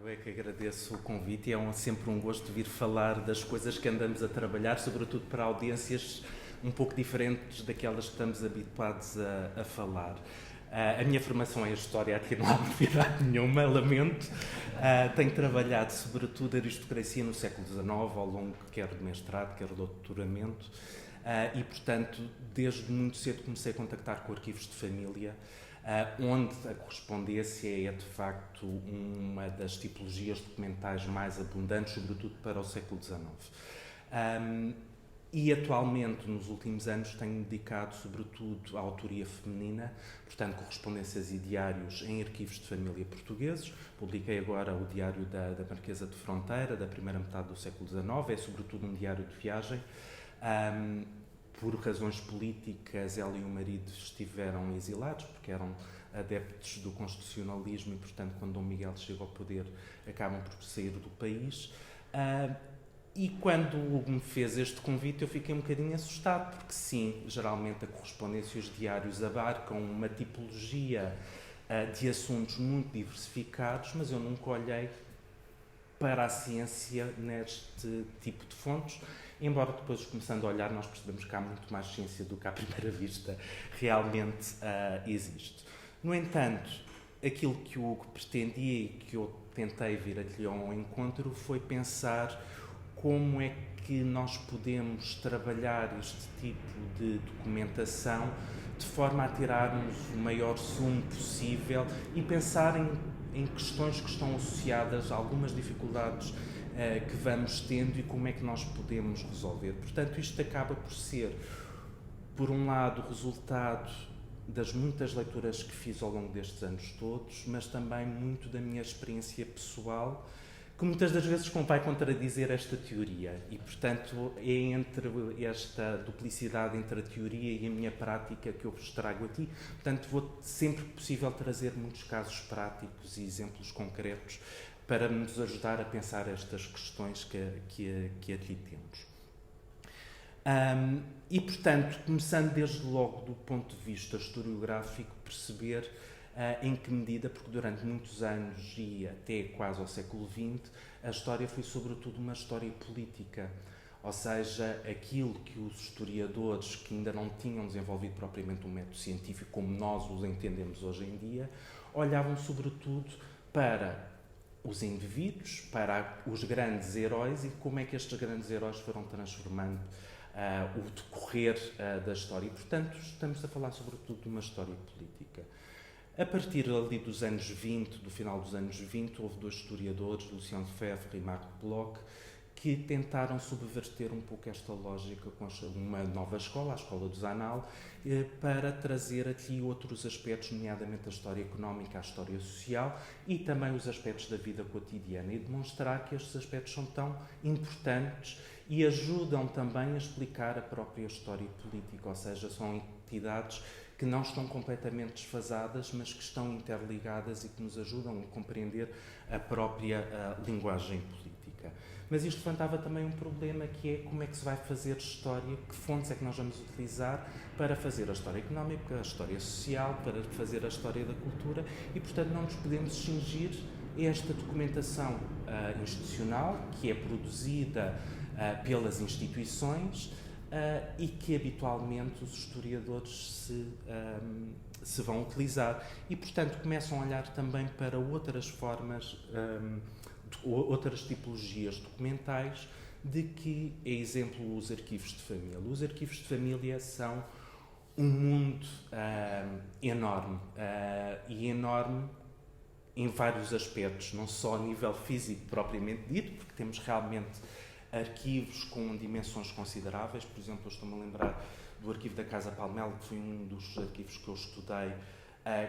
Eu é que agradeço o convite e é sempre um gosto vir falar das coisas que andamos a trabalhar, sobretudo para audiências um pouco diferentes daquelas que estamos habituados a falar. A minha formação é a História, aqui não há novidade nenhuma, lamento. Tenho trabalhado sobretudo a aristocracia no século XIX, ao longo quer do mestrado, quer do doutoramento, e portanto, desde muito cedo comecei a contactar com arquivos de família, onde a correspondência é de facto uma das tipologias documentais mais abundantes, sobretudo para o século XIX. E atualmente, nos últimos anos, tenho dedicado sobretudo à autoria feminina, portanto, correspondências e diários em arquivos de família portugueses. Publiquei agora o diário da Marquesa de Fronteira, da primeira metade do século XIX, é sobretudo um diário de viagem. Por razões políticas, ela e o marido estiveram exilados, porque eram adeptos do constitucionalismo e, portanto, quando Dom Miguel chega ao poder, acabam por sair do país. E quando me fez este convite, eu fiquei um bocadinho assustado, porque sim, geralmente a correspondência e os diários abarcam uma tipologia de assuntos muito diversificados, mas eu nunca olhei para a ciência neste tipo de fontes, embora depois, começando a olhar, nós percebemos que há muito mais ciência do que à primeira vista realmente existe. No entanto, aquilo que o Hugo pretendia e que eu tentei vir aqui ao encontro foi pensar como é que nós podemos trabalhar este tipo de documentação de forma a tirarmos o maior sumo possível e pensar em questões que estão associadas a algumas dificuldades que vamos tendo e como é que nós podemos resolver. Portanto, isto acaba por ser, por um lado, o resultado das muitas leituras que fiz ao longo destes anos todos, mas também muito da minha experiência pessoal, que muitas das vezes vai contradizer esta teoria e, portanto, é entre esta duplicidade entre a teoria e a minha prática que eu vos trago aqui. Portanto, vou sempre que possível trazer muitos casos práticos e exemplos concretos para nos ajudar a pensar estas questões que aqui temos. E, portanto, começando desde logo do ponto de vista historiográfico, perceber em que medida, porque durante muitos anos e até quase ao século XX, a história foi sobretudo uma história política, ou seja, aquilo que os historiadores que ainda não tinham desenvolvido propriamente um método científico como nós os entendemos hoje em dia, olhavam sobretudo para os indivíduos, para os grandes heróis e como é que estes grandes heróis foram transformando o decorrer da história. E, portanto, estamos a falar sobretudo de uma história política. A partir ali dos anos 20, do final dos anos 20, houve dois historiadores, Lucien Lefebvre e Marc Bloch, que tentaram subverter um pouco esta lógica com uma nova escola, a Escola dos Annales, para trazer aqui outros aspectos, nomeadamente a história económica, a história social e também os aspectos da vida cotidiana, e demonstrar que estes aspectos são tão importantes e ajudam também a explicar a própria história política, ou seja, são entidades que não estão completamente desfasadas, mas que estão interligadas e que nos ajudam a compreender a própria linguagem política. Mas isto levantava também um problema, que é como é que se vai fazer história, que fontes é que nós vamos utilizar para fazer a história económica, a história social, para fazer a história da cultura e, portanto, não nos podemos cingir a esta documentação institucional, que é produzida pelas instituições, e que habitualmente os historiadores se vão utilizar. E, portanto, começam a olhar também para outras formas, outras tipologias documentais, de que, é exemplo, os arquivos de família. Os arquivos de família são um mundo enorme, e enorme em vários aspectos, não só a nível físico propriamente dito, porque temos realmente arquivos com dimensões consideráveis. Por exemplo, eu estou-me a lembrar do arquivo da Casa Palmelo, que foi um dos arquivos que eu estudei,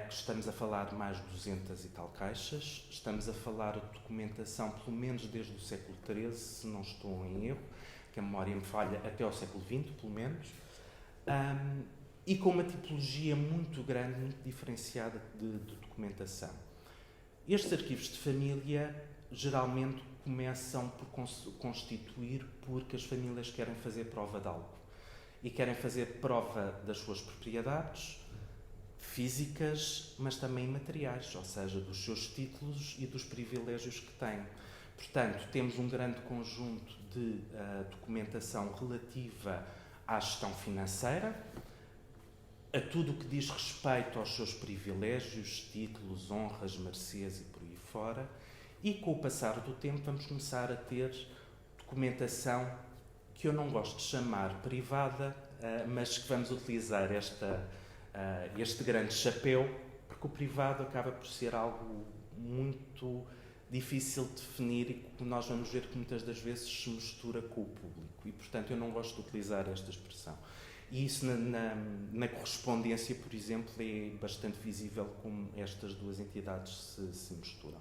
que estamos a falar de mais de 200 e tal caixas. Estamos a falar de documentação, pelo menos desde o século XIII, se não estou em erro, que a memória me falha, até ao século XX, pelo menos, e com uma tipologia muito grande, muito diferenciada de documentação. Estes arquivos de família geralmente começam por constituir porque as famílias querem fazer prova de algo. E querem fazer prova das suas propriedades, físicas, mas também imateriais, ou seja, dos seus títulos e dos privilégios que têm. Portanto, temos um grande conjunto de documentação relativa à gestão financeira, a tudo o que diz respeito aos seus privilégios, títulos, honras, mercês e por aí fora, e com o passar do tempo vamos começar a ter documentação que eu não gosto de chamar privada, mas que vamos utilizar este grande chapéu, porque o privado acaba por ser algo muito difícil de definir e que nós vamos ver que muitas das vezes se mistura com o público e, portanto, eu não gosto de utilizar esta expressão. E isso na correspondência, por exemplo, é bastante visível como estas duas entidades se misturam.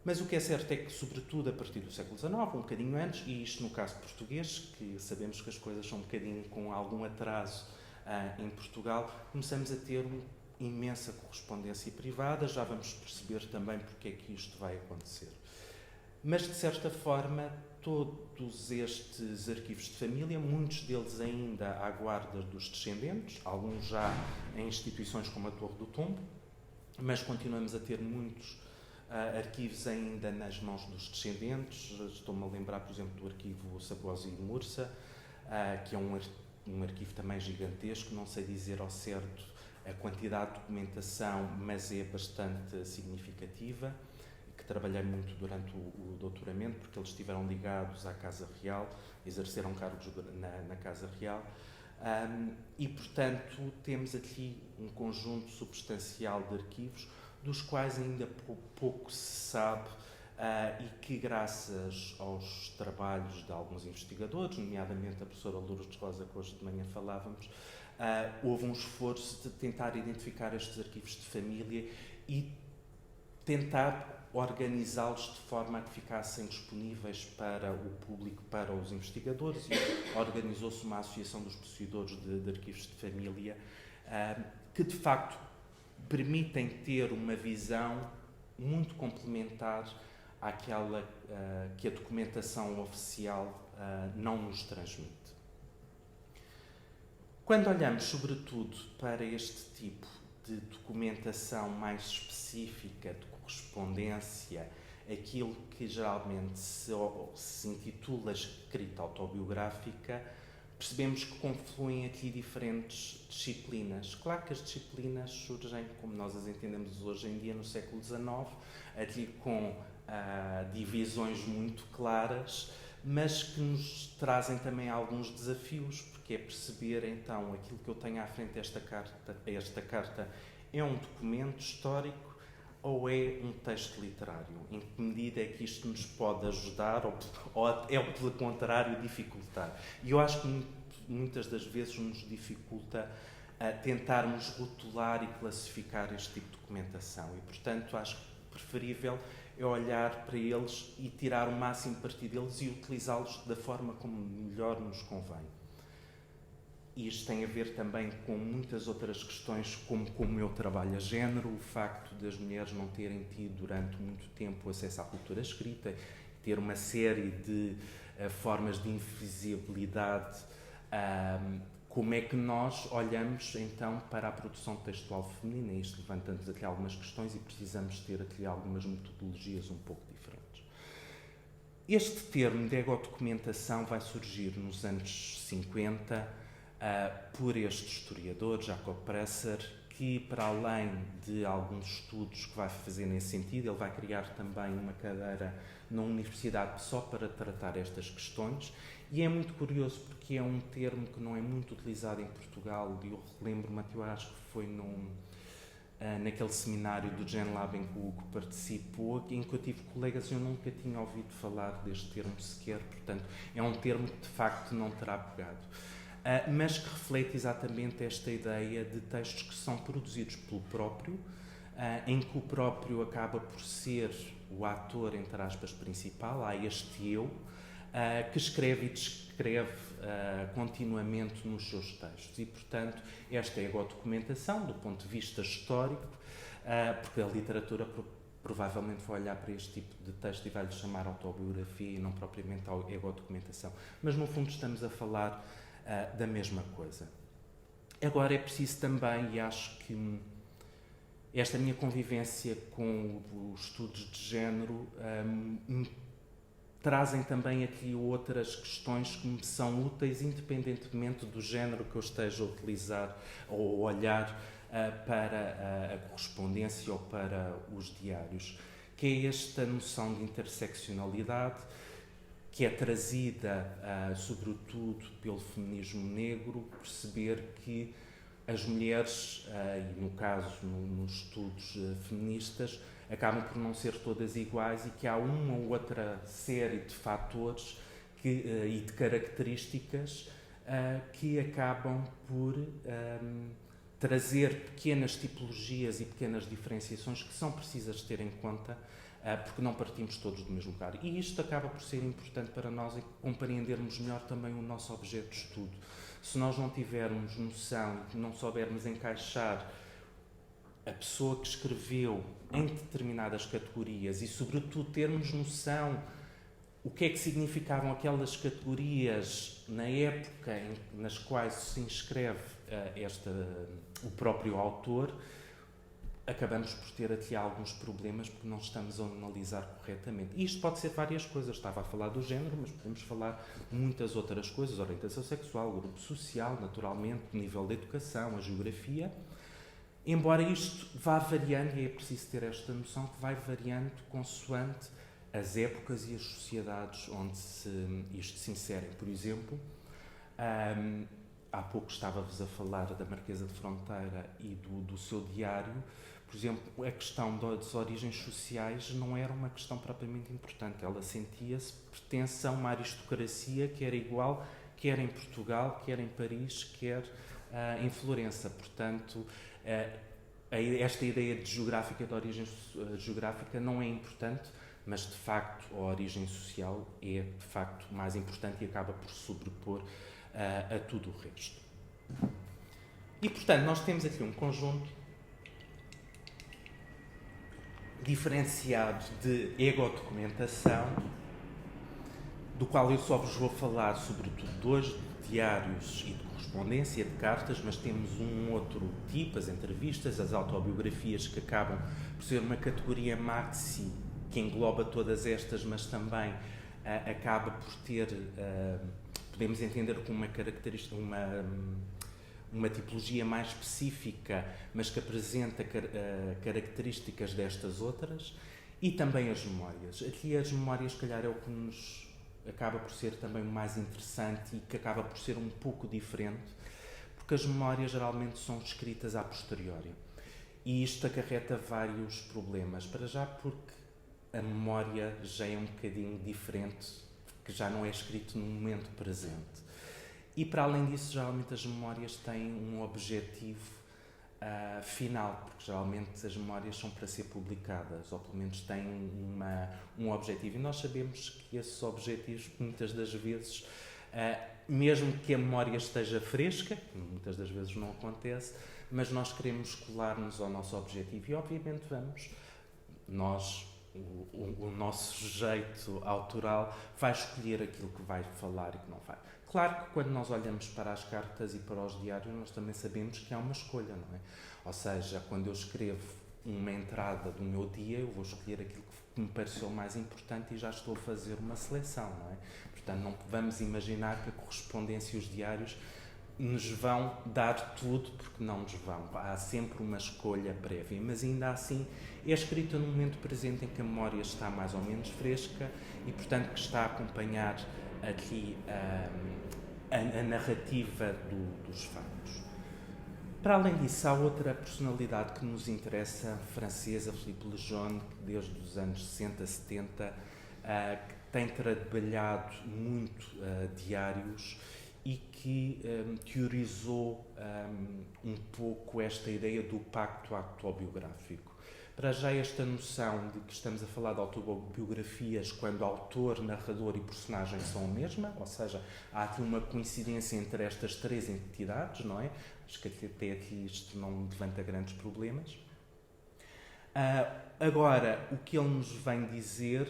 Mas o que é certo é que, sobretudo a partir do século XIX, um bocadinho antes, e isto no caso português, que sabemos que as coisas são um bocadinho com algum atraso em Portugal, começamos a ter uma imensa correspondência privada, já vamos perceber também porque é que isto vai acontecer. Mas, de certa forma, todos estes arquivos de família, muitos deles ainda à guarda dos descendentes, alguns já em instituições como a Torre do Tombo, mas continuamos a ter muitos arquivos ainda nas mãos dos descendentes. Estou-me a lembrar, por exemplo, do arquivo Sabosi de Mursa, que é um arquivo também gigantesco, não sei dizer ao certo a quantidade de documentação, mas é bastante significativa, que trabalhei muito durante o doutoramento, porque eles estiveram ligados à Casa Real, exerceram cargos na Casa Real, e, portanto, temos aqui um conjunto substancial de arquivos, dos quais ainda pouco se sabe, e que, graças aos trabalhos de alguns investigadores, nomeadamente a professora Lourdes Rosa, que hoje de manhã falávamos, houve um esforço de tentar identificar estes arquivos de família e tentar organizá-los de forma a que ficassem disponíveis para o público, para os investigadores, e organizou-se uma associação dos possuidores de arquivos de família, que de facto permitem ter uma visão muito complementar àquela que a documentação oficial não nos transmite. Quando olhamos, sobretudo, para este tipo de documentação mais específica, de correspondência, aquilo que geralmente se intitula escrita autobiográfica, percebemos que confluem aqui diferentes disciplinas. Claro que as disciplinas surgem, como nós as entendemos hoje em dia, no século XIX, aqui com divisões muito claras, mas que nos trazem também alguns desafios, porque é perceber, então, aquilo que eu tenho à frente desta carta. Esta carta é um documento histórico ou é um texto literário? Em que medida é que isto nos pode ajudar ou é, pelo contrário, dificultar? E eu acho que muitas das vezes nos dificulta tentarmos rotular e classificar este tipo de documentação. E, portanto, acho que preferível é olhar para eles e tirar o máximo partido deles e utilizá-los da forma como melhor nos convém. E isto tem a ver também com muitas outras questões, como o meu trabalho a género, o facto das mulheres não terem tido durante muito tempo acesso à cultura escrita, ter uma série de formas de invisibilidade. Como é que nós olhamos então para a produção textual feminina? Isto levanta-nos aqui algumas questões e precisamos ter aqui algumas metodologias um pouco diferentes. Este termo de egodocumentação vai surgir nos anos 50 por este historiador, Jacob Presser, que, para além de alguns estudos que vai fazer nesse sentido, ele vai criar também uma cadeira na universidade só para tratar estas questões. E é muito curioso porque é um termo que não é muito utilizado em Portugal, e eu relembro-me, eu acho que foi naquele seminário do Jean Lab em que o Hugo participou, em que eu tive colegas e eu nunca tinha ouvido falar deste termo sequer, portanto é um termo que de facto não terá pegado. Mas que reflete exatamente esta ideia de textos que são produzidos pelo próprio, em que o próprio acaba por ser o ator, entre aspas, principal. Há este eu, que escreve e descreve continuamente nos seus textos. E, portanto, esta é a egodocumentação, do ponto de vista histórico, porque a literatura provavelmente vai olhar para este tipo de texto e vai-lhe chamar autobiografia e não propriamente egodocumentação. Mas, no fundo, estamos a falar da mesma coisa. Agora é preciso também, e acho que esta minha convivência com os estudos de género trazem também aqui outras questões que me são úteis, independentemente do género que eu esteja a utilizar ou olhar para a correspondência ou para os diários, que é esta noção de interseccionalidade, que é trazida, sobretudo, pelo feminismo negro, perceber que as mulheres, e no caso nos estudos feministas, acabam por não ser todas iguais e que há uma ou outra série de fatores e de características que acabam por trazer pequenas tipologias e pequenas diferenciações que são precisas ter em conta, porque não partimos todos do mesmo lugar. E isto acaba por ser importante para nós compreendermos melhor também o nosso objeto de estudo. Se nós não tivermos noção e não soubermos encaixar a pessoa que escreveu em determinadas categorias e, sobretudo, termos noção o que é que significavam aquelas categorias na época nas quais se inscreve o próprio autor, acabamos por ter aqui alguns problemas porque não estamos a analisar corretamente. E isto pode ser várias coisas. Estava a falar do género, mas podemos falar de muitas outras coisas. Orientação sexual, grupo social, naturalmente, nível de educação, a geografia. Embora isto vá variando, e é preciso ter esta noção que vai variando consoante as épocas e as sociedades onde isto se insere. Por exemplo, há pouco estava-vos a falar da Marquesa de Fronteira e do seu diário. Por exemplo, a questão das origens sociais não era uma questão propriamente importante. Ela sentia-se pertence a uma aristocracia que era igual, quer em Portugal, quer em Paris, quer em Florença. Portanto, esta ideia de geográfica, de origem geográfica, não é importante, mas de facto a origem social é de facto mais importante e acaba por sobrepor a tudo o resto. E portanto nós temos aqui um conjunto diferenciado de egodocumentação, do qual eu só vos vou falar sobretudo dois, de diários e de correspondência, de cartas, mas temos um outro tipo, as entrevistas, as autobiografias, que acabam por ser uma categoria maxi que engloba todas estas, mas também acaba por ter, podemos entender como uma característica, uma tipologia mais específica, mas que apresenta características destas outras, e também as memórias. Aqui as memórias, se calhar, é o que nos acaba por ser também o mais interessante e que acaba por ser um pouco diferente, porque as memórias geralmente são escritas a posteriori. E isto acarreta vários problemas. Para já porque a memória já é um bocadinho diferente, que já não é escrito no momento presente. E, para além disso, geralmente as memórias têm um objetivo final, porque geralmente as memórias são para ser publicadas, ou pelo menos têm um objetivo. E nós sabemos que esses objetivos, muitas das vezes, mesmo que a memória esteja fresca, muitas das vezes não acontece, mas nós queremos colar-nos ao nosso objetivo e, obviamente, o nosso sujeito autoral vai escolher aquilo que vai falar e que não vai. Claro que quando nós olhamos para as cartas e para os diários, nós também sabemos que há uma escolha, não é? Ou seja, quando eu escrevo uma entrada do meu dia, eu vou escolher aquilo que me pareceu mais importante e já estou a fazer uma seleção, não é? Portanto, não vamos imaginar que a correspondência e os diários nos vão dar tudo, porque não nos vão. Há sempre uma escolha prévia, mas ainda assim é escrita no momento presente em que a memória está mais ou menos fresca e, portanto, que está a acompanhar aqui a narrativa dos fatos. Para além disso, há outra personalidade que nos interessa, francesa, Philippe Lejeune, que desde os anos 60, 70, que tem trabalhado muito diários e que teorizou um pouco esta ideia do pacto autobiográfico. Para já esta noção de que estamos a falar de autobiografias quando autor, narrador e personagem são a mesma, ou seja, há aqui uma coincidência entre estas três entidades, não é? Acho que até aqui isto não levanta grandes problemas. Agora, o que ele nos vem dizer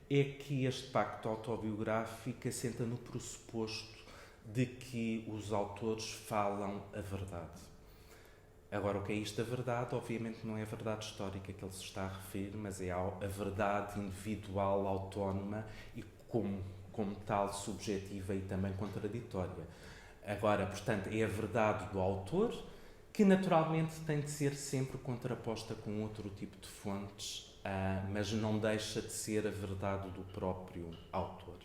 é que este pacto autobiográfico assenta no pressuposto de que os autores falam a verdade. Agora, o que é isto da verdade? Obviamente não é a verdade histórica que ele se está a referir, mas é a verdade individual, autónoma e como tal subjetiva e também contraditória. Agora, portanto, é a verdade do autor, que naturalmente tem de ser sempre contraposta com outro tipo de fontes, mas não deixa de ser a verdade do próprio autor.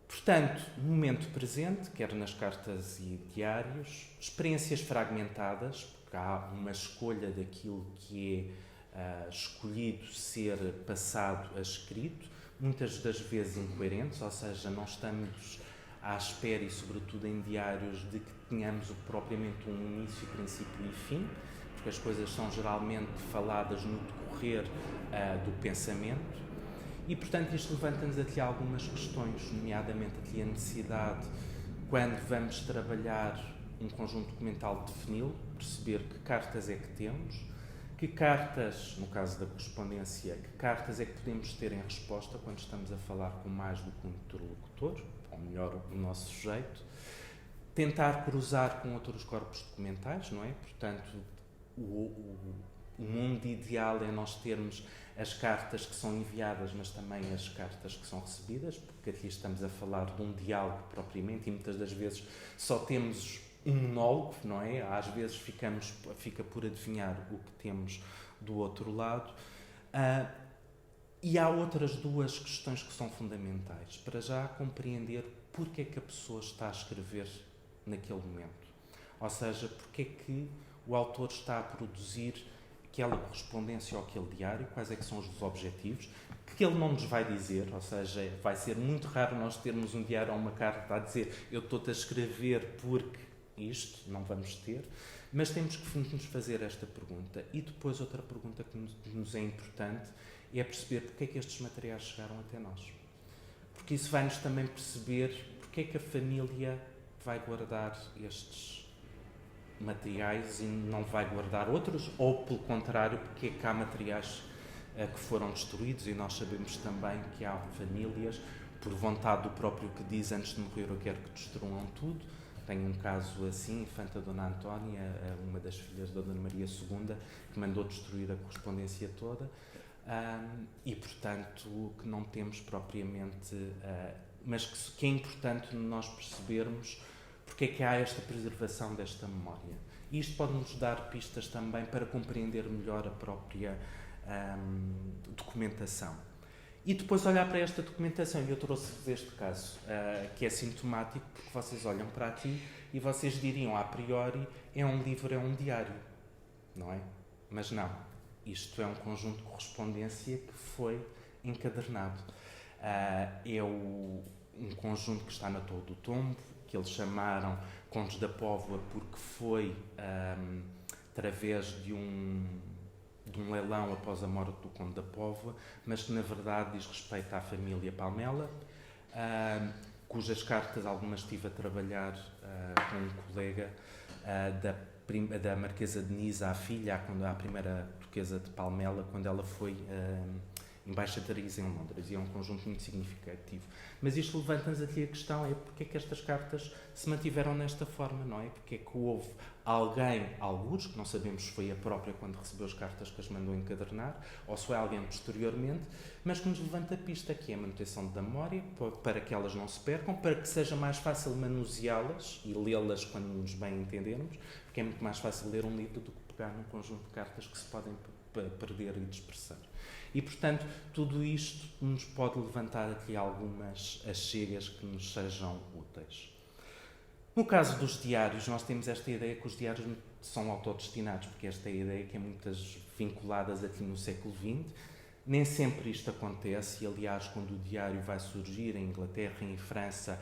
Portanto, no momento presente, quer nas cartas e diários, experiências fragmentadas, porque há uma escolha daquilo que é escolhido ser passado a escrito, muitas das vezes incoerentes, ou seja, não estamos à espera, e sobretudo em diários, de que tenhamos propriamente um início, princípio e fim, porque as coisas são geralmente faladas no decorrer do pensamento. E, portanto, isto levanta-nos aqui algumas questões, nomeadamente aqui a necessidade, quando vamos trabalhar um conjunto documental, de defini-lo, perceber que cartas é que temos, que cartas, no caso da correspondência, que cartas é que podemos ter em resposta quando estamos a falar com mais do que um interlocutor, ou melhor, o nosso sujeito, tentar cruzar com outros corpos documentais, não é? Portanto, o mundo ideal é nós termos as cartas que são enviadas, mas também as cartas que são recebidas, porque aqui estamos a falar de um diálogo propriamente e muitas das vezes só temos um monólogo, não é? Às vezes fica por adivinhar o que temos do outro lado. E há outras duas questões que são fundamentais. Para já, compreender porque é que a pessoa está a escrever naquele momento. Ou seja, porque é que o autor está a produzir aquela correspondência ou aquele diário, quais é que são os objetivos, que ele não nos vai dizer, ou seja, vai ser muito raro nós termos um diário ou uma carta a dizer eu estou-te a escrever porque isto, não vamos ter, mas temos que nos fazer esta pergunta. E depois outra pergunta que nos é importante é perceber porque é que estes materiais chegaram até nós. Porque isso vai-nos também perceber porque é que a família vai guardar estes materiais e não vai guardar outros, ou pelo contrário, porque é que há materiais que foram destruídos, e nós sabemos também que há famílias, por vontade do próprio que diz antes de morrer eu quero que destruam tudo. Tenho um caso assim, Infanta Dona Antónia, uma das filhas da Dona Maria II, que mandou destruir a correspondência toda, e portanto que não temos propriamente, mas que é importante nós percebermos porque é que há esta preservação desta memória. E isto pode nos dar pistas também para compreender melhor a própria documentação. E depois olhar para esta documentação, e eu trouxe-vos este caso, que é sintomático, porque vocês olham para aqui e vocês diriam, a priori, é um livro, é um diário, não é? Mas não. Isto é um conjunto de correspondência que foi encadernado. É um conjunto que está na Torre do Tombo, que eles chamaram Contos da Póvoa porque foi através de um leilão após a morte do Conde da Póvoa, mas que na verdade diz respeito à família Palmela, cujas cartas algumas estive a trabalhar com um colega da Marquesa de Nisa, a filha, a primeira duquesa de Palmela, quando ela foi embaixadariza em Londres, e é um conjunto muito significativo. Mas isto levanta-nos aqui a questão, é porque é que estas cartas se mantiveram nesta forma, não é? Porque é que houve alguém, alguns, que não sabemos se foi a própria quando recebeu as cartas que as mandou encadernar, ou se foi alguém posteriormente, mas que nos levanta a pista, que é a manutenção da memória, para que elas não se percam, para que seja mais fácil manuseá-las e lê-las quando nos bem entendermos, porque é muito mais fácil ler um livro do que pegar num conjunto de cartas que se podem perder e dispersar. E, portanto, tudo isto nos pode levantar aqui algumas achegas que nos sejam úteis. No caso dos diários, nós temos esta ideia que os diários são autodestinados, porque esta é a ideia que é muitas vinculadas aqui no século XX. Nem sempre isto acontece, e aliás, quando o diário vai surgir em Inglaterra e em França,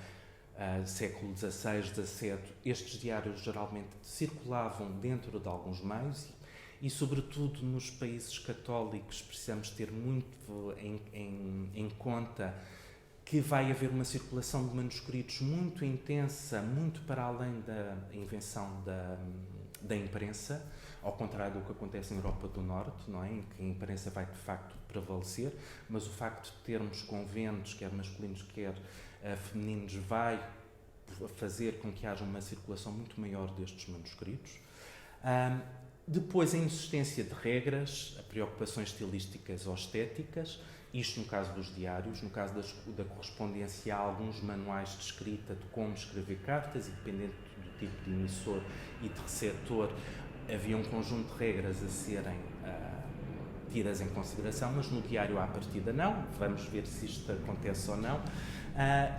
século XVI, XVII, estes diários geralmente circulavam dentro de alguns meios, e sobretudo nos países católicos precisamos ter muito em conta que vai haver uma circulação de manuscritos muito intensa, muito para além da invenção da imprensa, ao contrário do que acontece na Europa do Norte, não é? Em que a imprensa vai de facto prevalecer, mas o facto de termos conventos, quer masculinos, quer femininos, vai fazer com que haja uma circulação muito maior destes manuscritos. Depois, a insistência de regras, preocupações estilísticas ou estéticas, isto no caso dos diários. No caso da correspondência, há alguns manuais de escrita de como escrever cartas, e dependendo do tipo de emissor e de receptor, havia um conjunto de regras a serem tidas em consideração, mas no diário à partida não. Vamos ver se isto acontece ou não.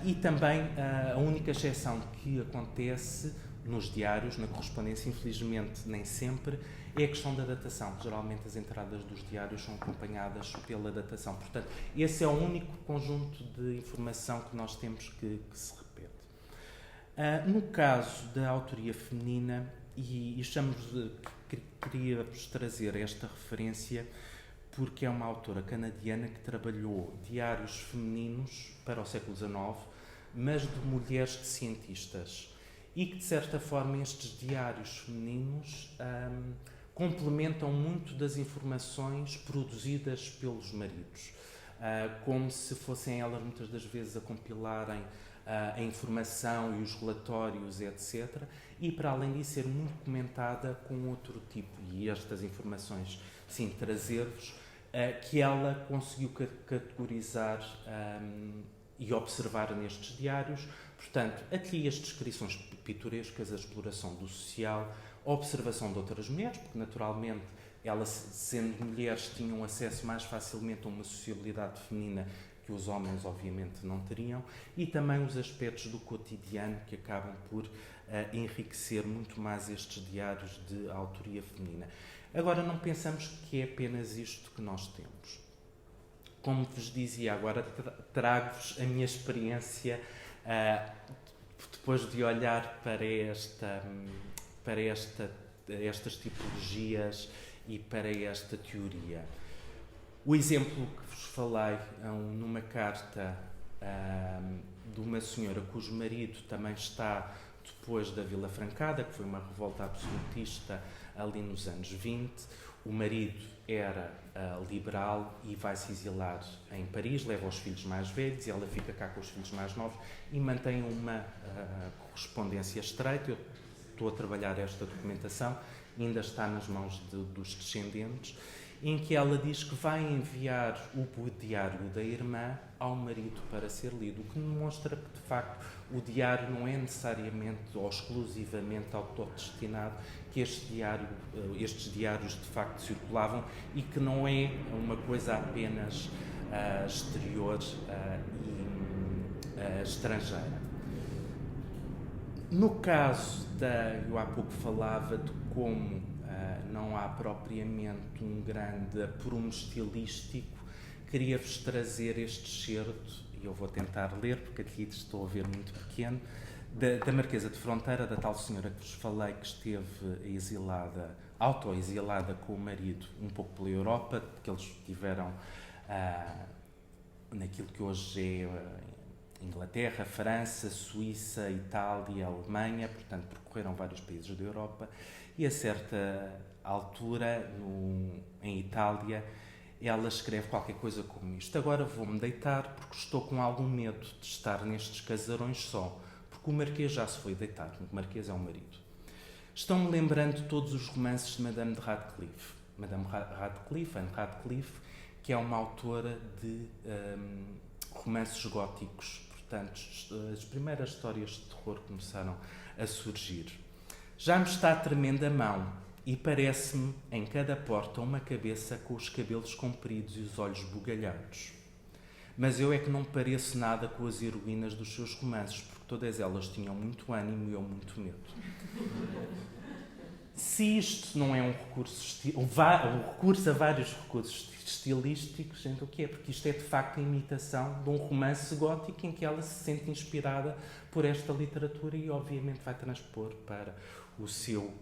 E também a única exceção que acontece nos diários, na correspondência, infelizmente nem sempre, é a questão da datação. Geralmente as entradas dos diários são acompanhadas pela datação. Portanto, esse é o único conjunto de informação que nós temos que se repete. No caso da autoria feminina, queria-vos trazer esta referência porque é uma autora canadiana que trabalhou diários femininos para o século XIX, mas de mulheres de cientistas, e que, de certa forma, estes diários femininos complementam muito das informações produzidas pelos maridos, como se fossem elas muitas das vezes a compilarem a informação e os relatórios, etc. E, para além disso, ser muito comentada com outro tipo, e estas informações, sim, trazer-vos, que ela conseguiu categorizar e observar nestes diários. Portanto, aqui as descrições pitorescas, a exploração do social, a observação de outras mulheres, porque naturalmente elas, sendo mulheres, tinham acesso mais facilmente a uma sociabilidade feminina que os homens obviamente não teriam, e também os aspectos do cotidiano que acabam por enriquecer muito mais estes diários de autoria feminina. Agora, não pensamos que é apenas isto que nós temos. Como vos dizia, agora trago-vos a minha experiência depois de olhar para estas tipologias e para esta teoria. O exemplo que vos falei numa carta de uma senhora cujo marido também está depois da Vila Francada, que foi uma revolta absolutista ali nos anos 20. O marido era liberal e vai se exilar em Paris, leva os filhos mais velhos e ela fica cá com os filhos mais novos e mantém uma correspondência estreita. Eu estou a trabalhar esta documentação, ainda está nas mãos dos descendentes, em que ela diz que vai enviar o diário da irmã ao marido para ser lido, o que demonstra que, de facto, o diário não é necessariamente ou exclusivamente autodestinado, que estes diários, de facto, circulavam e que não é uma coisa apenas exterior e estrangeira. No caso eu há pouco falava de como não há propriamente um grande aprumo estilístico, queria-vos trazer este excerto, e eu vou tentar ler, porque aqui estou a ver muito pequeno, da Marquesa de Fronteira, da tal senhora que vos falei, que esteve autoexilada com o marido um pouco pela Europa, que eles tiveram naquilo que hoje é Inglaterra, França, Suíça, Itália, Alemanha, portanto percorreram vários países da Europa, e a certa altura, em Itália, ela escreve qualquer coisa como isto: agora vou-me deitar porque estou com algum medo de estar nestes casarões só, porque o Marquês já se foi deitar. O Marquês é o marido. Estão-me lembrando todos os romances de Madame de Radcliffe. Madame Radcliffe, Anne Radcliffe, que é uma autora de romances góticos. Portanto, as primeiras histórias de terror começaram a surgir. Já me está tremendo a mão e parece-me em cada porta uma cabeça com os cabelos compridos e os olhos bugalhados. Mas eu é que não pareço nada com as heroínas dos seus romances, porque todas elas tinham muito ânimo e eu muito medo. Se isto não é um recurso a vários recursos estilísticos, então o que é? Porque isto é de facto a imitação de um romance gótico em que ela se sente inspirada por esta literatura e obviamente vai transpor para o seu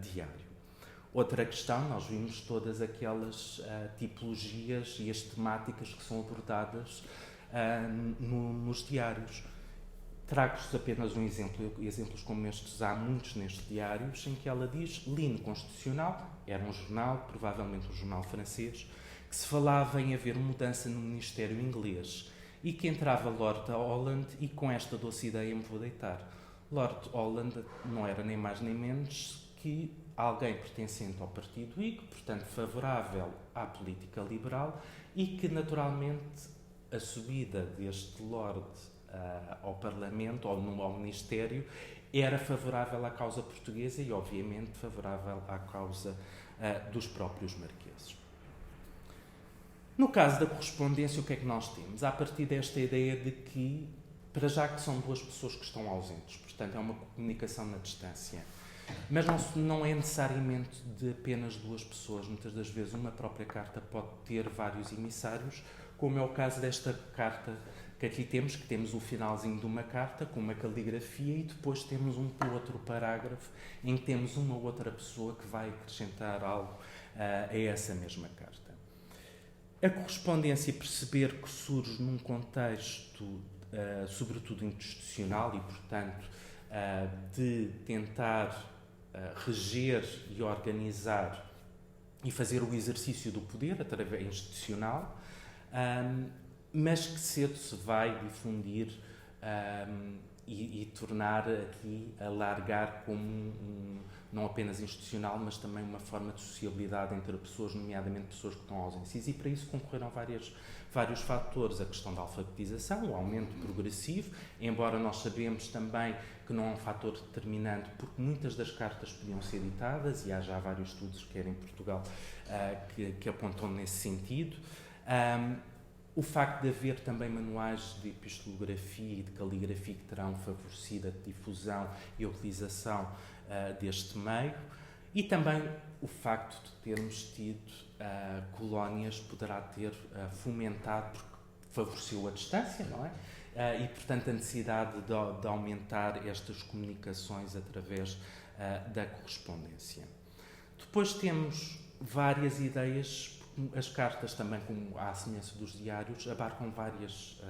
diário. Outra questão, nós vimos todas aquelas tipologias e as temáticas que são abordadas nos diários. Trago-vos apenas um exemplo. Exemplos como estes há muitos nestes diários, em que ela diz: li no Constitucional, era um jornal, provavelmente um jornal francês, que se falava em haver mudança no Ministério inglês e que entrava Lord Holland e com esta doce ideia me vou deitar. Lord Holland não era nem mais nem menos que alguém pertencente ao Partido Whig, portanto favorável à política liberal, e que naturalmente a subida deste Lord ao Parlamento ou ao Ministério era favorável à causa portuguesa e obviamente favorável à causa dos próprios marqueses. No caso da correspondência, o que é que nós temos? A partir desta ideia de que, para já que são duas pessoas que estão ausentes, portanto é uma comunicação na distância, mas não é necessariamente de apenas duas pessoas. Muitas das vezes uma própria carta pode ter vários emissários, como é o caso desta carta que aqui temos, que temos o finalzinho de uma carta com uma caligrafia e depois temos um outro parágrafo em que temos uma outra pessoa que vai acrescentar algo a essa mesma carta. A correspondência, perceber que surge num contexto sobretudo institucional e, portanto, de tentar reger e organizar e fazer o exercício do poder através institucional, mas que cedo se vai difundir e tornar aqui, alargar como não apenas institucional, mas também uma forma de sociabilidade entre pessoas, nomeadamente pessoas que estão ausentes. E para isso concorreram vários fatores. A questão da alfabetização, o aumento progressivo, embora nós sabemos também que não é um fator determinante, porque muitas das cartas podiam ser editadas, e há já vários estudos, quer em Portugal, que apontam nesse sentido. O facto de haver também manuais de epistolografia e de caligrafia que terão favorecido a difusão e a utilização deste meio, e também o facto de termos tido colónias poderá ter fomentado, porque favoreceu a distância, não é? E, portanto, a necessidade de aumentar estas comunicações através da correspondência. Depois temos várias ideias. As cartas também, como à semelhança dos diários, abarcam várias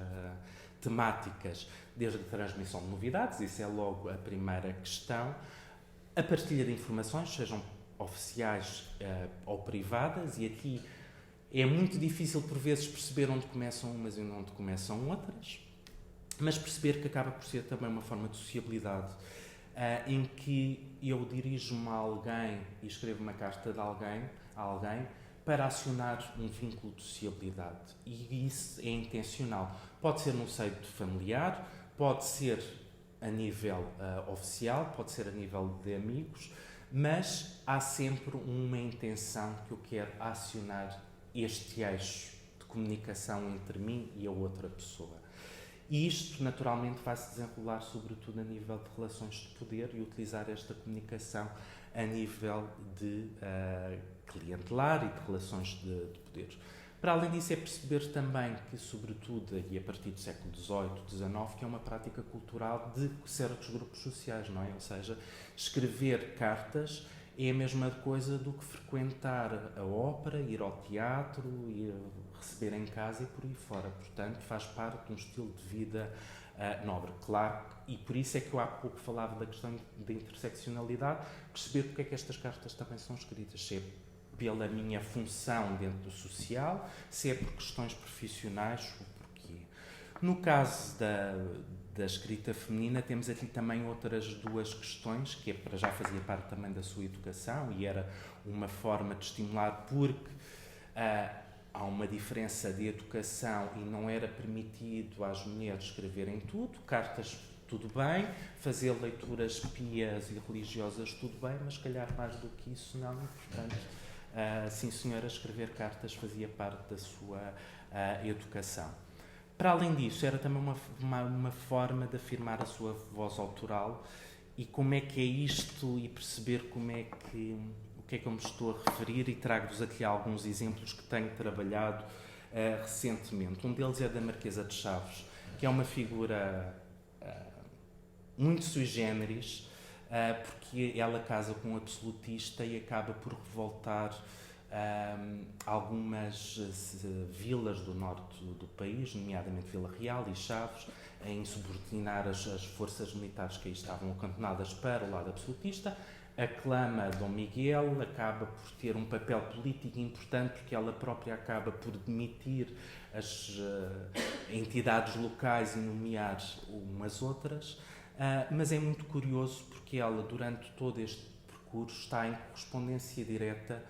temáticas, desde a transmissão de novidades, isso é logo a primeira questão, a partilha de informações, sejam oficiais ou privadas, e aqui é muito difícil por vezes perceber onde começam umas e onde começam outras, mas perceber que acaba por ser também uma forma de sociabilidade, em que eu dirijo-me a alguém e escrevo uma carta a alguém, para acionar um vínculo de sociabilidade. E isso é intencional. Pode ser no seio familiar, pode ser a nível oficial, pode ser a nível de amigos, mas há sempre uma intenção que eu quero acionar este eixo de comunicação entre mim e a outra pessoa. E isto, naturalmente, vai-se desenrolar sobretudo a nível de relações de poder e utilizar esta comunicação a nível de clientelar e de relações de poder. Para além disso, é perceber também que, sobretudo, e a partir do século XVIII, XIX, que é uma prática cultural de certos grupos sociais, não é? Ou seja, escrever cartas é a mesma coisa do que frequentar a ópera, ir ao teatro, ir receber em casa e por aí fora. Portanto, faz parte de um estilo de vida nobre. Claro, e por isso é que eu há pouco falava da questão da interseccionalidade, perceber porque é que estas cartas também são escritas, se é pela minha função dentro do social, se é por questões profissionais, o porquê. No caso da escrita feminina, temos aqui também outras duas questões, que para já fazia parte também da sua educação e era uma forma de estimular, porque há uma diferença de educação e não era permitido às mulheres escreverem tudo, cartas tudo bem, fazer leituras pias e religiosas tudo bem, mas se calhar mais do que isso não, portanto, sim senhora, escrever cartas fazia parte da sua educação. Para além disso, era também uma forma de afirmar a sua voz autoral e como é que é isto e perceber como é que, o que é que eu me estou a referir, e trago-vos aqui alguns exemplos que tenho trabalhado recentemente. Um deles é da Marquesa de Chaves, que é uma figura muito sui generis, porque ela casa com um absolutista e acaba por revoltar algumas vilas do norte do país, nomeadamente Vila Real e Chaves, a insubordinar as forças militares que aí estavam acantonadas para o lado absolutista. Aclama Dom Miguel, acaba por ter um papel político importante, porque ela própria acaba por demitir as entidades locais e nomear umas outras, mas é muito curioso porque ela, durante todo este percurso, está em correspondência direta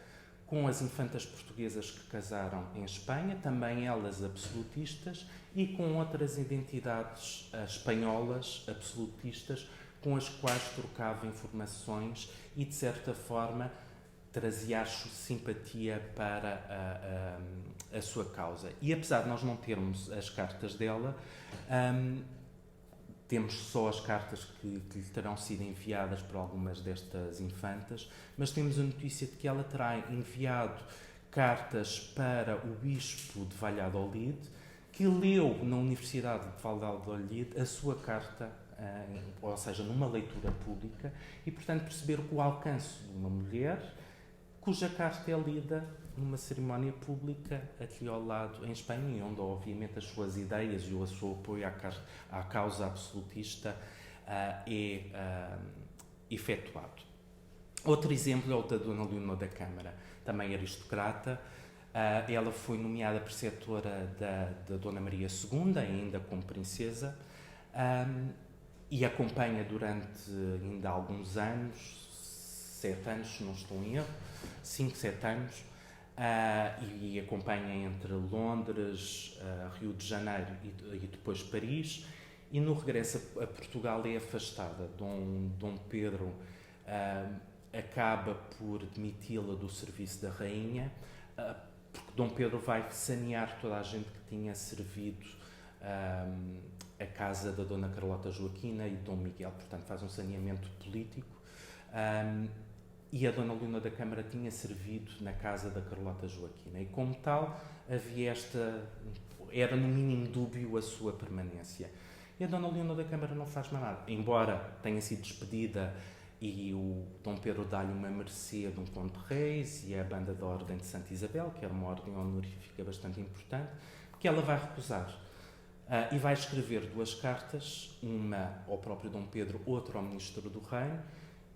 com as infantas portuguesas que casaram em Espanha, também elas absolutistas, e com outras identidades espanholas absolutistas com as quais trocava informações e, de certa forma, trazia simpatia para a sua causa. E apesar de nós não termos as cartas dela, temos só as cartas que lhe terão sido enviadas por algumas destas infantas, mas temos a notícia de que ela terá enviado cartas para o bispo de Valladolid, que leu na Universidade de Valladolid a sua carta, ou seja, numa leitura pública, e, portanto, perceber o alcance de uma mulher cuja carta é lida numa cerimónia pública aqui ao lado, em Espanha, e onde, obviamente, as suas ideias e o seu apoio à causa absolutista é efetuado. Outro exemplo é o da Dona Leonor da Câmara, também aristocrata. Ela foi nomeada preceptora da Dona Maria II, ainda como princesa, e acompanha durante ainda alguns anos, 7 anos, se não estou em erro, 5, 7 anos, e acompanha entre Londres, Rio de Janeiro e depois Paris, e no regresso a Portugal é afastada. Dom Pedro acaba por demiti-la do serviço da rainha, porque Dom Pedro vai sanear toda a gente que tinha servido a casa da Dona Carlota Joaquina e Dom Miguel, portanto faz um saneamento político, e a Dona Leonor da Câmara tinha servido na casa da Carlota Joaquina, e como tal havia era no mínimo dúbio a sua permanência. E a Dona Leonor da Câmara não faz mais nada, embora tenha sido despedida e o Dom Pedro dá-lhe uma mercê de um conde de reis e a banda da Ordem de Santa Isabel, que era uma ordem honorífica bastante importante, que ela vai recusar. E vai escrever 2 cartas, uma ao próprio Dom Pedro, outra ao Ministro do Reino,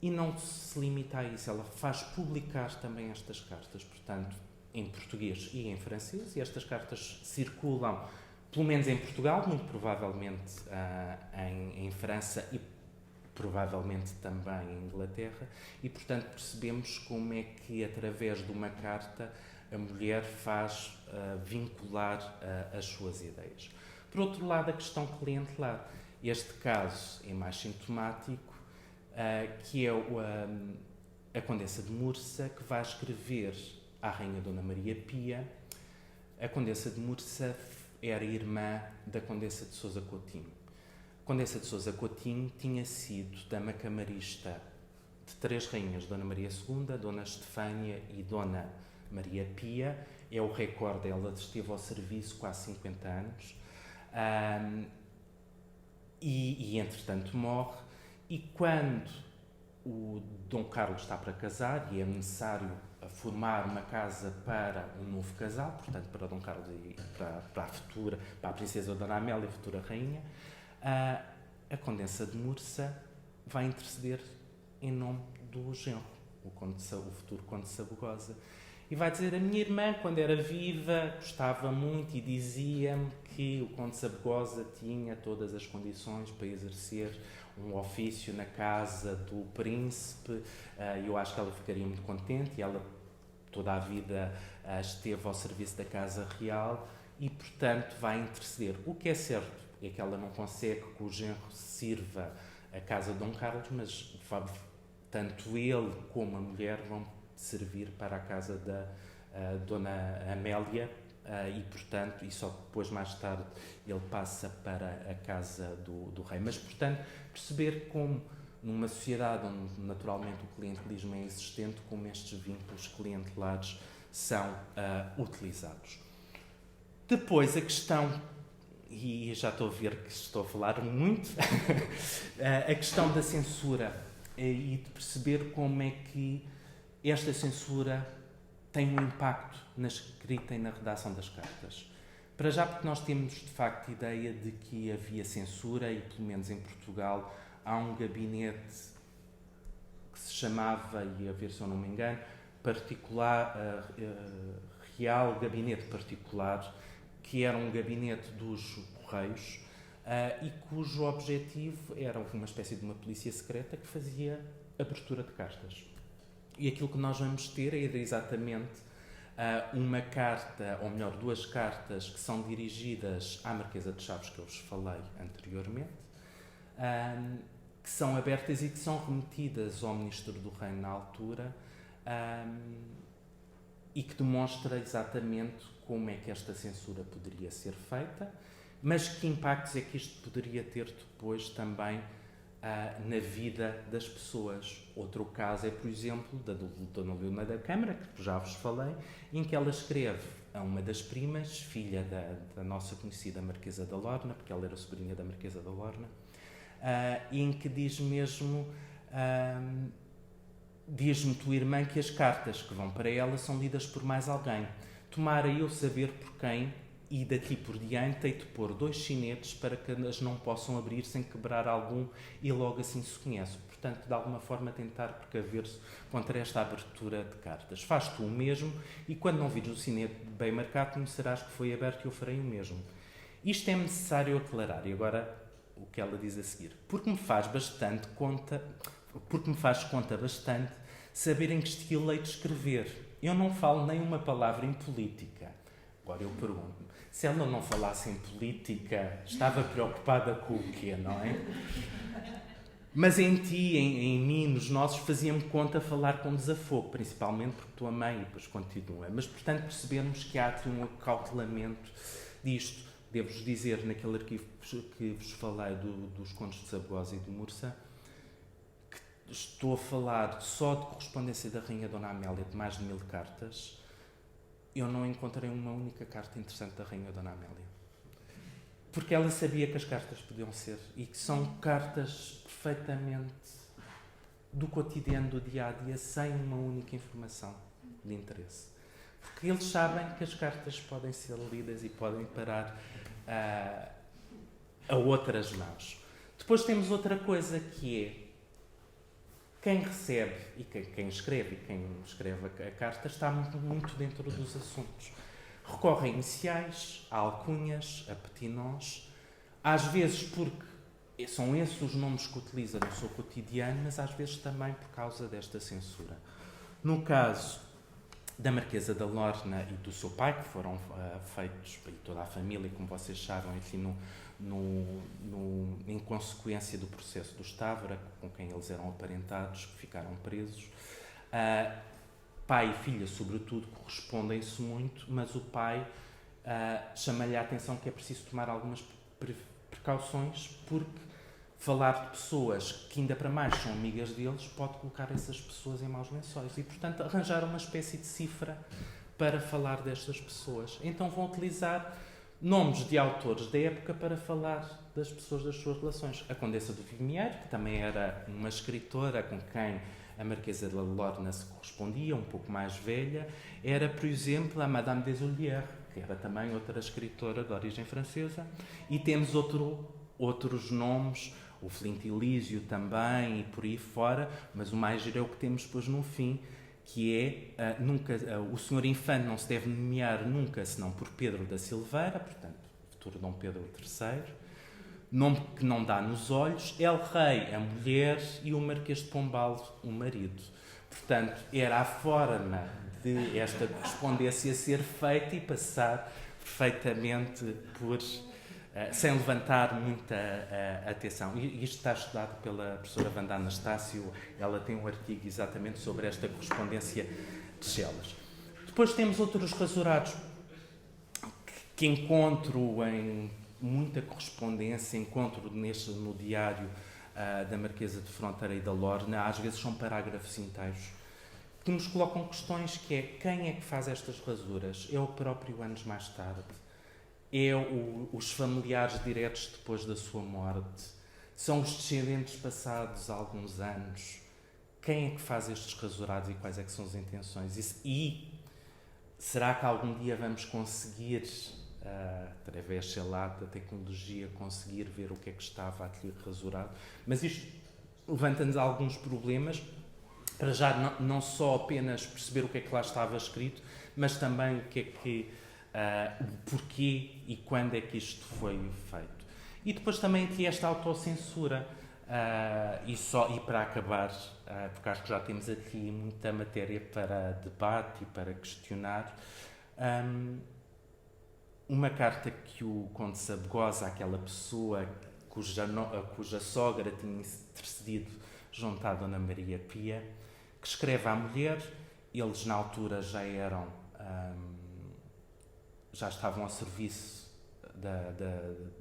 e não se limita a isso, ela faz publicar também estas cartas, portanto, em português e em francês, e estas cartas circulam, pelo menos em Portugal, muito provavelmente em França e provavelmente também em Inglaterra, e, portanto, percebemos como é que, através de uma carta, a mulher faz vincular as suas ideias. Por outro lado, a questão clientelar. Este caso é mais sintomático, que é a Condessa de Mursa, que vai escrever à Rainha Dona Maria Pia. A Condessa de Mursa era irmã da Condessa de Sousa Coutinho. A Condessa de Sousa Coutinho tinha sido dama camarista de 3 rainhas, Dona Maria II, Dona Estefânia e Dona Maria Pia. É o recorde dela, esteve ao serviço quase 50 anos. E entretanto morre, e quando o Dom Carlos está para casar e é necessário formar uma casa para um novo casal, portanto para Dom Carlos e para a princesa Dona Amélia, a futura rainha, a Condessa de Mursa vai interceder em nome do genro, o futuro Conde de Sabugosa, e vai dizer: a minha irmã, quando era viva, gostava muito e dizia-me que o Conde de Sabugosa tinha todas as condições para exercer um ofício na casa do príncipe, e eu acho que ela ficaria muito contente, e ela toda a vida esteve ao serviço da Casa Real e, portanto, vai interceder. O que é certo é que ela não consegue que o genro sirva a casa de Dom Carlos, mas tanto ele como a mulher vão servir para a casa da Dona Amélia, e, portanto, e só depois, mais tarde, ele passa para a casa do rei. Mas, portanto, perceber como, numa sociedade onde naturalmente o clientelismo é existente, como estes vínculos clientelares são utilizados. Depois, a questão, e já estou a ver que estou a falar muito, a questão da censura, e de perceber como é que esta censura tem um impacto na escrita e na redação das cartas. Para já porque nós temos, de facto, ideia de que havia censura e, pelo menos em Portugal, há um gabinete que se chamava, e a ver se eu não me engano, Real Gabinete Particular, que era um gabinete dos Correios e cujo objetivo era uma espécie de uma polícia secreta que fazia abertura de cartas. E aquilo que nós vamos ter era exatamente uma carta, ou melhor, 2 cartas que são dirigidas à Marquesa de Chaves, que eu vos falei anteriormente, que são abertas e que são remetidas ao Ministro do Reino na altura e que demonstra exatamente como é que esta censura poderia ser feita, mas que impactos é que isto poderia ter depois também na vida das pessoas. Outro caso é, por exemplo, da Dona Leonor da Câmara, que já vos falei, em que ela escreve a uma das primas, filha da nossa conhecida Marquesa da Lorna, porque ela era sobrinha da Marquesa da Lorna, em que diz mesmo, diz-me tua irmã que as cartas que vão para ela são lidas por mais alguém. Tomara eu saber por quem, e daqui por diante hei de pôr 2 chinetes para que as não possam abrir sem quebrar algum e logo assim se conhece. Portanto, de alguma forma tentar precaver-se contra esta abertura de cartas. Faz tu o mesmo e quando não vires o sinete bem marcado, conhecerás que foi aberto e eu farei o mesmo. Isto é necessário aclarar. E agora o que ela diz a seguir. Porque me faz conta bastante saber em que estilo hei de escrever. Eu não falo nem uma palavra em política. Agora eu pergunto, se ela não falasse em política, estava preocupada com o quê, não é? Mas em ti, em mim, nos nossos, fazia-me conta falar com desafogo, principalmente porque tua mãe, e depois continua. Mas, portanto, percebemos que há aqui um acautelamento disto. Devo-vos dizer, naquele arquivo que vos falei dos contos de Sabugosa e de Mursa, que estou a falar só de correspondência da Rainha Dona Amélia de mais de 1000 cartas. Eu não encontrei uma única carta interessante da Rainha Dona Amélia. Porque ela sabia que as cartas podiam ser, e que são cartas perfeitamente do cotidiano, do dia-a-dia, sem uma única informação de interesse. Porque eles sabem que as cartas podem ser lidas e podem parar a outras mãos. Depois temos outra coisa que é quem recebe e quem escreve a carta está muito dentro dos assuntos. Recorre a iniciais, a alcunhas, a petitnoms, às vezes porque são esses os nomes que utiliza no seu cotidiano, mas às vezes também por causa desta censura. No caso da Marquesa da Lorna e do seu pai, que foram feitos, e toda a família, como vocês sabem, enfim, em consequência do processo do Távora, com quem eles eram aparentados, que ficaram presos. Pai e filha, sobretudo, correspondem-se muito, mas o pai chama-lhe a atenção que é preciso tomar algumas precauções, porque falar de pessoas que ainda para mais são amigas deles pode colocar essas pessoas em maus lençóis e, portanto, arranjar uma espécie de cifra para falar destas pessoas. Então vão utilizar nomes de autores da época para falar das pessoas, das suas relações. A Condessa do Vimiero, que também era uma escritora com quem a Marquesa de Lorna se correspondia, um pouco mais velha, era, por exemplo, a Madame des Ollières, que era também outra escritora de origem francesa, e temos outros nomes, o Flint Elísio também, e por aí fora, mas o mais giro é o que temos depois no fim, que é, o Senhor Infante não se deve nomear nunca, senão por Pedro da Silveira, portanto, futuro Dom Pedro III, nome que não dá nos olhos, El Rei, a mulher, e o Marquês de Pombal, o marido. Portanto, era a forma de esta correspondência ser feita e passar perfeitamente por... sem levantar muita atenção. E isto está estudado pela professora Wanda Anastácio, ela tem um artigo exatamente sobre esta correspondência de celas. Depois temos outros rasurados que encontro em muita correspondência, encontro no diário da Marquesa de Fronteira e da Lorna, às vezes são parágrafos inteiros, que nos colocam questões que é quem é que faz estas rasuras? É o próprio anos mais tarde? É os familiares diretos depois da sua morte? São os descendentes passados há alguns anos? Quem é que faz estes rasurados e quais é que são as intenções? E será que algum dia vamos conseguir através, sei lá, da tecnologia, conseguir ver o que é que estava aqui rasurado. Mas isto levanta-nos alguns problemas, para já não só apenas perceber o que é que lá estava escrito, mas também o que é que, o porquê e quando é que isto foi feito. E depois também aqui esta autocensura, e para acabar, porque acho que já temos aqui muita matéria para debate e para questionar, uma carta que o Conde Sabugosa, aquela pessoa cuja sogra tinha intercedido junto à Dona Maria Pia, que escreve à mulher. Eles na altura já estavam ao serviço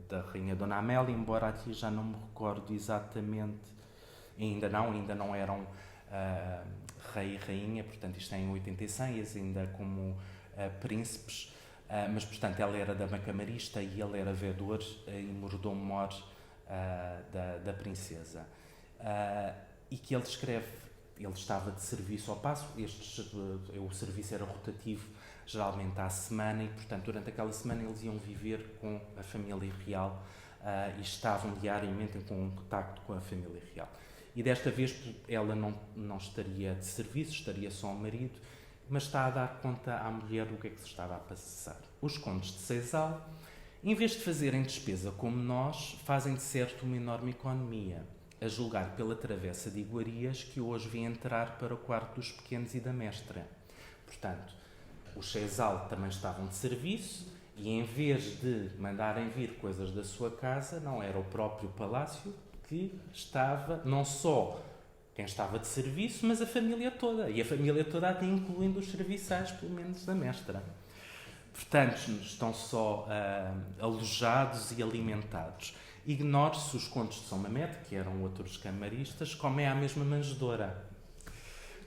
da Rainha Dona Amélia, embora aqui já não me recordo exatamente, ainda não eram rei e rainha, portanto isto é em 86, ainda como príncipes, mas portanto ela era dama camarista e ele era vedor e mordomo-mor da princesa. E que ele escreve, ele estava de serviço ao paço, o serviço era rotativo, geralmente à semana, e portanto durante aquela semana eles iam viver com a família real e estavam diariamente em contacto com a família real. E desta vez ela não estaria de serviço, estaria só ao marido, mas está a dar conta à mulher do que é que se estava a passar. Os condes de Seixal, em vez de fazerem despesa como nós, fazem de certo uma enorme economia, a julgar pela travessa de iguarias que hoje vem entrar para o quarto dos pequenos e da mestra. Portanto, os Seixal também estavam de serviço e, em vez de mandarem vir coisas da sua casa, não era o próprio palácio que estava, não só quem estava de serviço, mas a família toda. E a família toda até incluindo os serviçais, pelo menos da mestra. Portanto, estão só alojados e alimentados. Ignore-se os contos de São Mamede, que eram outros camaristas, comem à mesma manjedoura.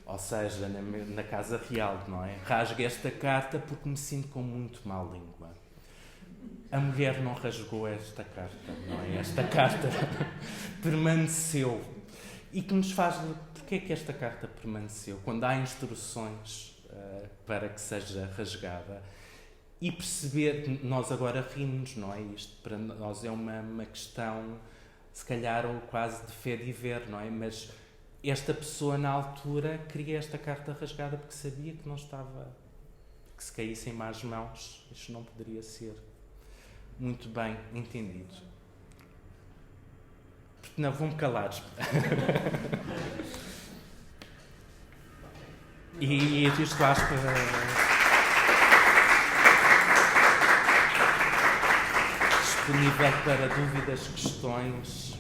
Ou seja, na Casa Real, não é? Rasgue esta carta porque me sinto com muito má língua. A mulher não rasgou esta carta, não é? Esta carta permaneceu. E que nos faz... Porquê é que esta carta permaneceu? Quando há instruções para que seja rasgada. E perceber, nós agora rimos, não é? Isto para nós é uma questão, se calhar, quase de fé de ver, não é? Mas esta pessoa, na altura, queria esta carta rasgada porque sabia que não estava... que se caísse em más mãos, isto não poderia ser muito bem entendido. Não, vou-me calar. E isto acho que... disponível para dúvidas, questões,